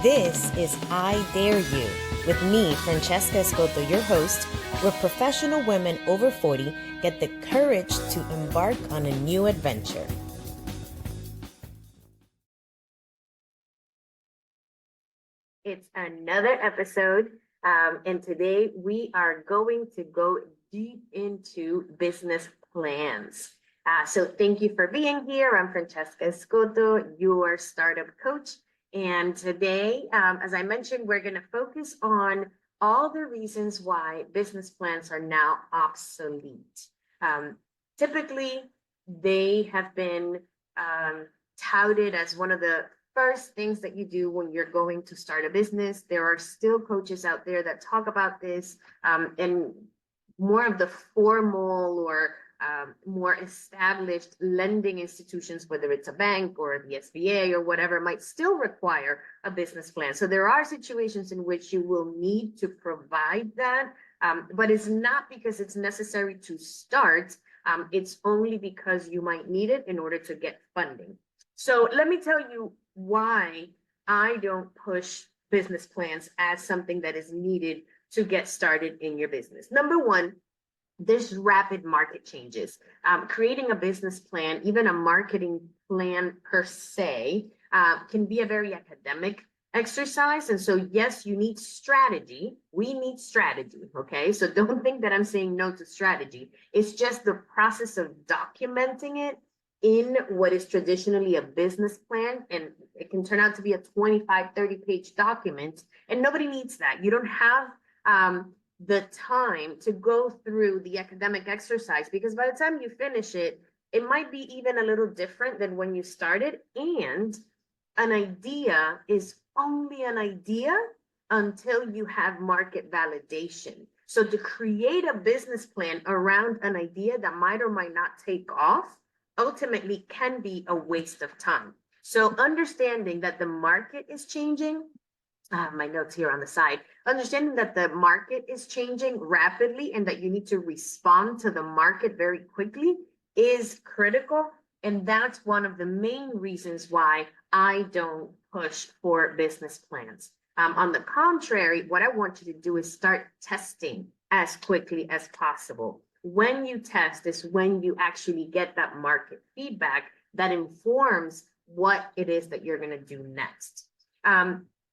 This is I Dare You with me, Francesca Escoto, your host, where professional women over 40 get the courage to embark on a new adventure. It's another episode, and today we are going to go deep into business plans. So thank you for being here. I'm Francesca Escoto, your startup coach. And today, as I mentioned, we're going to focus on all the reasons why business plans are now obsolete. Typically, they have been touted as one of the first things that you do when you're going to start a business. There are still coaches out there that talk about this, and more of the formal or more established lending institutions, whether it's a bank or the SBA or whatever, might still require a business plan. So there are situations in which you will need to provide that, but it's not because it's necessary to start. It's only because you might need it in order to get funding. So let me tell you why I don't push business plans as something that is needed to get started in your business. Number one, there's rapid market changes. Creating a business plan, even a marketing plan per se, can be a very academic exercise. And so, yes, you need strategy. We need strategy. Okay. So don't think that I'm saying no to strategy. It's just the process of documenting it in what is traditionally a business plan, and it can turn out to be a 25, 30-page document, and nobody needs that. You don't have the time to go through the academic exercise, because by the time you finish it, it might be even a little different than when you started. And an idea is only an idea until you have market validation. So to create a business plan around an idea that might or might not take off ultimately can be a waste of time. So understanding that the market is changing, my notes here on the side, understanding that the market is changing rapidly and that you need to respond to the market very quickly is critical. And that's one of the main reasons why I don't push for business plans. On the contrary, what I want you to do is start testing as quickly as possible. When you test is when you actually get that market feedback that informs what it is that you're going to do next.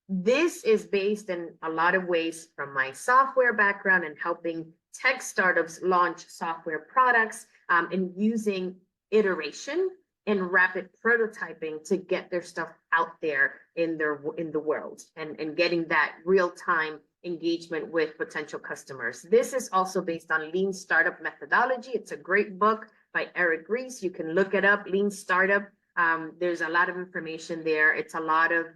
This is based in a lot of ways from my software background and helping tech startups launch software products, and using iteration and rapid prototyping to get their stuff out there in the world, and getting that real-time engagement with potential customers. This is also based on Lean Startup Methodology. It's a great book by Eric Ries. You can look it up, Lean Startup. There's a lot of information there. It's a lot of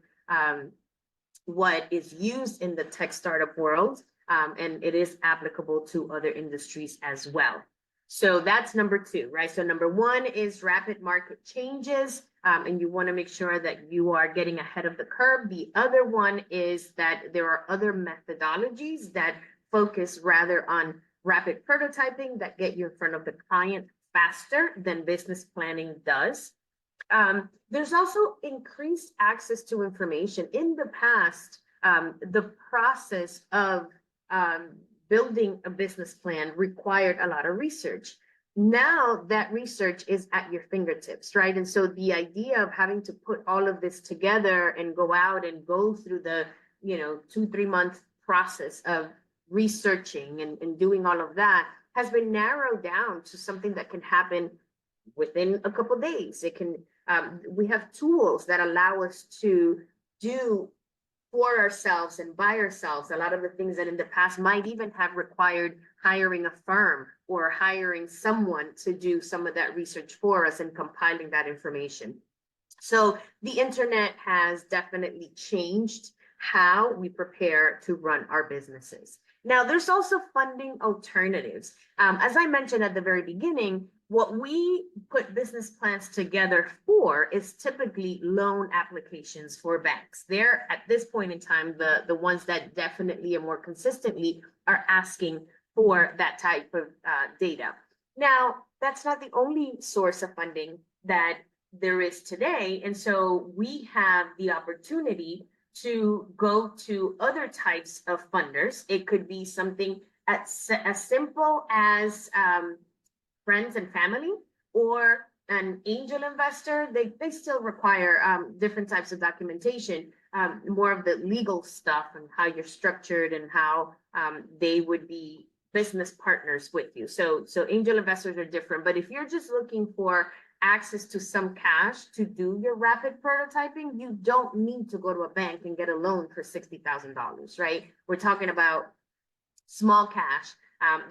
what is used in the tech startup world, and it is applicable to other industries as well. So that's number two, right? So number one is rapid market changes, and you want to make sure that you are getting ahead of the curve. The other one is that there are other methodologies that focus rather on rapid prototyping that get you in front of the client faster than business planning does. There's also increased access to information. In the past, the process of building a business plan required a lot of research. Now that research is at your fingertips, right? And so the idea of having to put all of this together and go out and go through the 2-3 month process of researching and doing all of that has been narrowed down to something that can happen within a couple of days. It can we have tools that allow us to do for ourselves and by ourselves a lot of the things that in the past might even have required hiring a firm or hiring someone to do some of that research for us and compiling that information. So the internet has definitely changed how we prepare to run our businesses. Now, there's also funding alternatives. As I mentioned at the very beginning, what we put business plans together for is typically loan applications for banks. They're, at this point in time, the ones that definitely and more consistently are asking for that type of data. Now, that's not the only source of funding that there is today. And so we have the opportunity to go to other types of funders. It could be something as simple as friends and family, or an angel investor. They still require different types of documentation, more of the legal stuff and how you're structured and how they would be business partners with you. So angel investors are different. But if you're just looking for access to some cash to do your rapid prototyping, you don't need to go to a bank and get a loan for $60,000, right? We're talking about small cash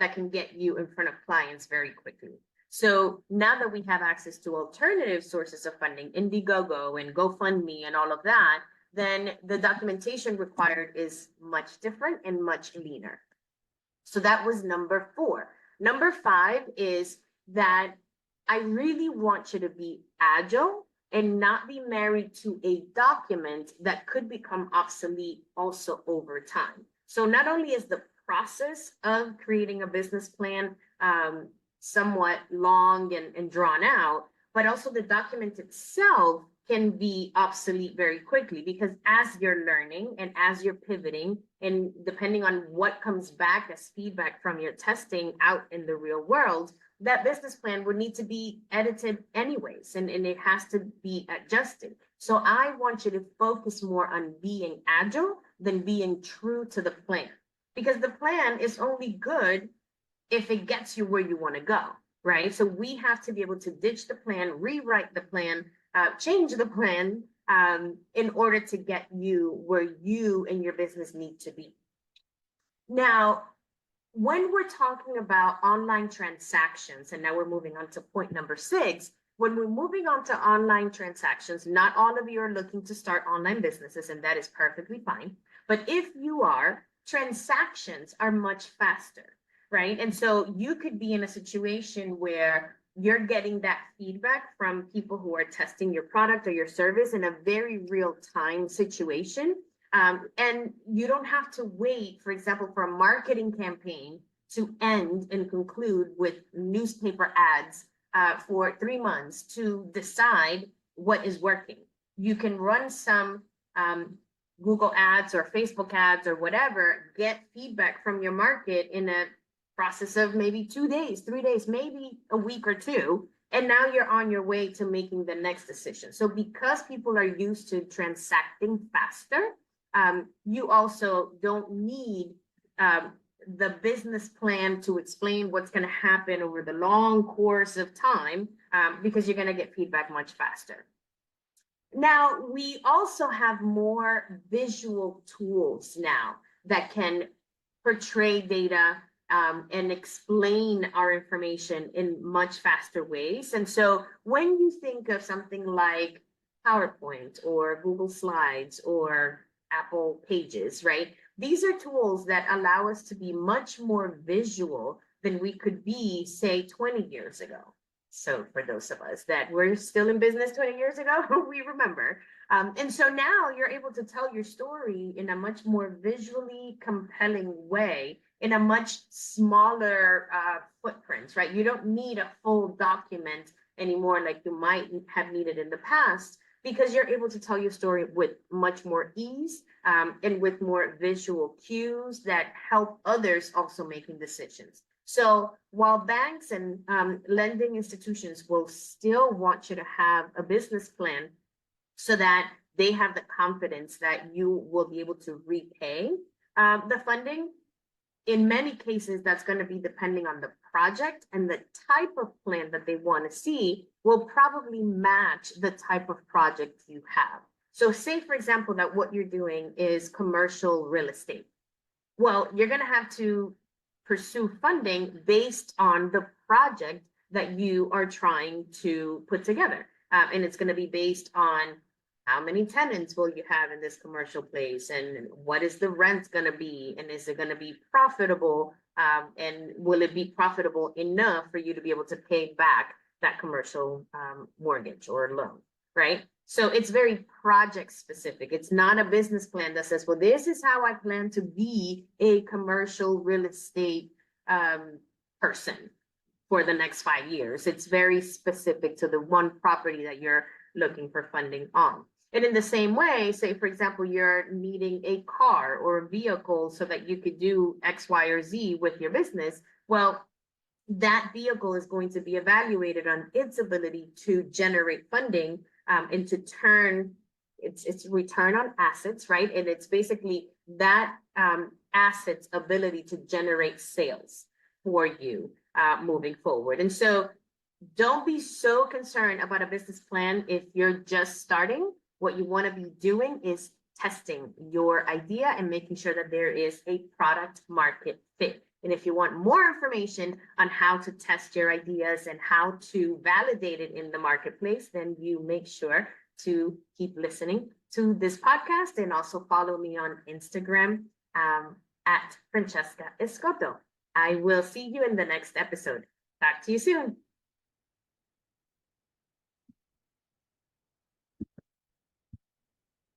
that can get you in front of clients very quickly. So now that we have access to alternative sources of funding, Indiegogo and GoFundMe and all of that, then the documentation required is much different and much leaner. So that was number 4. Number 5 is that I really want you to be agile and not be married to a document that could become obsolete also over time. So not only is the process of creating a business plan somewhat long and drawn out, but also the document itself can be obsolete very quickly, because as you're learning and as you're pivoting, and depending on what comes back as feedback from your testing out in the real world, that business plan would need to be edited anyways, and it has to be adjusted. So I want you to focus more on being agile than being true to the plan, because the plan is only good if it gets you where you want to go, right? So we have to be able to ditch the plan, rewrite the plan, change the plan in order to get you where you and your business need to be. Now, when we're talking about online transactions, and now we're moving on to point number 6, when we're moving on to online transactions, not all of you are looking to start online businesses, and that is perfectly fine. But if you are, transactions are much faster, right? And so you could be in a situation where you're getting that feedback from people who are testing your product or your service in a very real time situation. And you don't have to wait, for example, for a marketing campaign to end and conclude with newspaper ads for 3 months to decide what is working. You can run some Google ads or Facebook ads or whatever, get feedback from your market in a process of maybe 2 days, 3 days, maybe a week or 2. And now you're on your way to making the next decision. So because people are used to transacting faster, you also don't need the business plan to explain what's going to happen over the long course of time, because you're going to get feedback much faster. Now, we also have more visual tools now that can portray data and explain our information in much faster ways. And so when you think of something like PowerPoint or Google Slides or Apple Pages, right? These are tools that allow us to be much more visual than we could be, say, 20 years ago. So for those of us that were still in business 20 years ago, we remember. And so now you're able to tell your story in a much more visually compelling way, in a much smaller footprint, right? You don't need a full document anymore like you might have needed in the past, because you're able to tell your story with much more ease and with more visual cues that help others also making decisions. So while banks and lending institutions will still want you to have a business plan so that they have the confidence that you will be able to repay the funding, in many cases, that's going to be depending on the project, and the type of plan that they want to see will probably match the type of project you have. So say, for example, that what you're doing is commercial real estate. Well, you're going to have to pursue funding based on the project that you are trying to put together. And it's going to be based on how many tenants will you have in this commercial place, and what is the rent going to be, and is it going to be profitable, and will it be profitable enough for you to be able to pay back that commercial mortgage or loan, right? So it's very project specific. It's not a business plan that says, well, this is how I plan to be a commercial real estate person for the next 5 years. It's very specific to the one property that you're looking for funding on. And in the same way, say, for example, you're needing a car or a vehicle so that you could do X, Y, or Z with your business. Well, that vehicle is going to be evaluated on its ability to generate funding and to turn its return on assets, right? And it's basically that asset's ability to generate sales for you moving forward. And so don't be so concerned about a business plan if you're just starting. What you want to be doing is testing your idea and making sure that there is a product market fit. And if you want more information on how to test your ideas and how to validate it in the marketplace, then you make sure to keep listening to this podcast and also follow me on Instagram at Francesca Escoto. I will see you in the next episode. Talk to you soon.